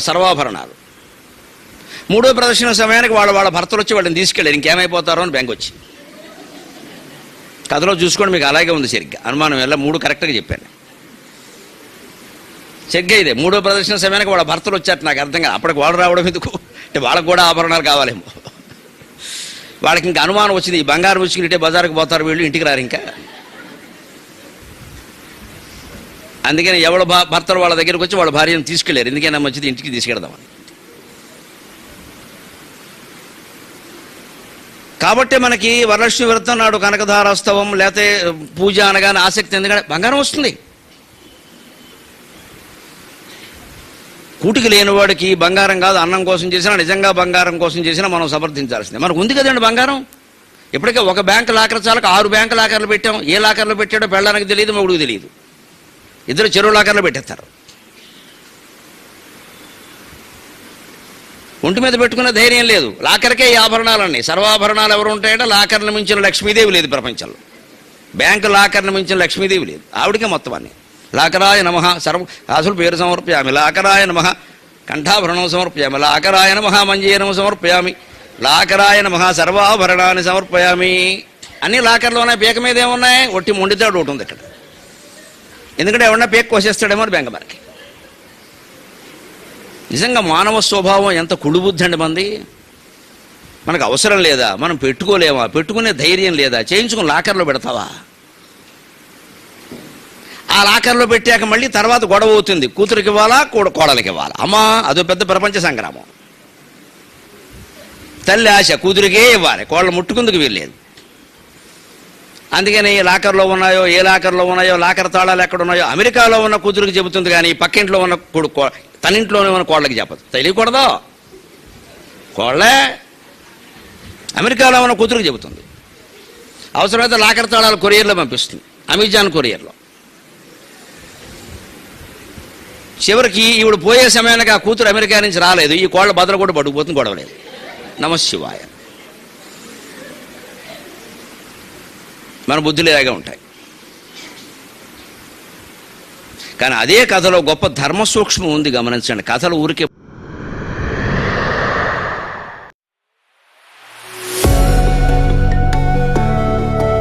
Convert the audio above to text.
సర్వాభరణాలు. మూడో ప్రదర్శన సమయానికి వాళ్ళ భర్తలు వచ్చి వాళ్ళని తీసుకెళ్ళారు. ఇంకేమైపోతారో అని బెంగ వచ్చి. కథలో చూసుకోండి, మీకు అలాగే ఉంది సరిగ్గా. అనుమానం వల్ల 3 కరెక్ట్గా చెప్పాను. సరిగ్గా ఇదే. మూడో ప్రదర్శన సమయానికి వాళ్ళ భర్తలు వచ్చారు. నాకు అర్థం కాదు. అప్పటికి వాళ్ళు రావడం ఎందుకు అంటే వాళ్ళకు కూడా ఆభరణాలు కావాలేమో. వాళ్ళకి ఇంకా అనుమానం వచ్చింది, ఈ బంగారం వచ్చి ఇటే బజారుకు పోతారు వీళ్ళు, ఇంటికి రారు ఇంకా. అందుకని ఎవడ భర్తలు వాళ్ళ దగ్గరికి వచ్చి వాళ్ళ భార్యను తీసుకెళ్ళారు. ఎందుకైనా మంచిది ఇంటికి తీసుకెళ్దామని. కాబట్టి మనకి వరలక్ష్మి వ్రతం నాడు కనకధారాస్తవం లేకపోతే పూజ అనగానే ఆసక్తి, ఎందుకంటే బంగారం వస్తుంది. కూటికి లేనివాడికి బంగారం కాదు, అన్నం కోసం చేసినా, నిజంగా బంగారం కోసం చేసినా మనం సమర్థించాల్సిందే. మనకు ఉంది కదండి బంగారం. ఇప్పటికే ఒక బ్యాంకు లాకర్ చాలకు 6 బ్యాంకు లాకర్లు పెట్టాం. ఏ లాకర్లో పెట్టాడో పెళ్ళడానికి తెలియదు, మొగుడికి తెలియదు. ఇద్దరు చెరువు లాకర్లో పెట్టేస్తారు. ఒంటి మీద పెట్టుకునే ధైర్యం లేదు. లాకర్కే ఈ ఆభరణాలన్నీ. సర్వాభరణాలు ఎవరు ఉంటాయంటే లాకర్ని మించిన లక్ష్మీదేవి లేదు ప్రపంచంలో. బ్యాంకు లాకర్ని మించిన లక్ష్మీదేవి లేదు. ఆవిడికే మొత్తం అన్ని. లాకరాయ నమః అసలు పేరు సమర్పయామి, లాకరాయ నమః కంఠాభరణం సమర్పయామి, లాకరాయ నమః మంజీరం సమర్పయామి, లాకరాయ నమః సర్వాభరణాన్ని సమర్పయామి. అన్ని లాకర్లో ఉన్నాయి. పీక మీద ఏమున్నాయి? ఒట్టి మొండితాడు ఒకటి ఉంది ఇక్కడ. ఎందుకంటే ఎవరన్నా పీక కోసేస్తాడేమో అని బెంగ మనకి. నిజంగా మానవ స్వభావం ఎంత కుళ్ళుబుద్ధి అండి మంది. మనకు అవసరం లేదా? మనం పెట్టుకోలేమా? పెట్టుకునే ధైర్యం లేదా? చేయించుకుని లాకర్లో పెడతావా? ఆ లాకర్లో పెట్టాక మళ్ళీ తర్వాత గొడవ అవుతుంది. కూతురికి ఇవ్వాలా, కోడలికి ఇవ్వాలా? అమ్మా, అదో పెద్ద ప్రపంచ సంగ్రామం. తల్లి ఆశ కూతురికే ఇవ్వాలి, కోడలు ముట్టుకుందుకు వీల్లేదు. అందుకని ఏ లాకర్లో ఉన్నాయో లాకర్ తాళాలు ఎక్కడున్నాయో అమెరికాలో ఉన్న కూతురికి చెబుతుంది, కానీ పక్కింట్లో ఉన్న తన ఇంట్లోనే ఉన్న కోళ్ళకి చెప్పదు. తెలియకూడదు. కోళ్ళే అమెరికాలో ఉన్న కూతురికి చెబుతుంది. అవసరమైతే లాకర్ తాళాలు కొరియర్లో పంపిస్తుంది, అమెజాన్ కొరియర్లో. చివరికి ఈవిడ పోయే సమయానికి ఆ కూతురు అమెరికా నుంచి రాలేదు. ఈ కోళ్ళ బదులు కూడా పడుకుపోతుంది, గొడవలేదు. నమశివాయ. మన బుద్ధులు ఇలాగే ఉంటాయి. కానీ అదే కథలో గొప్ప ధర్మ సూక్ష్మం ఉంది, గమనించండి. కథలు ఊరికే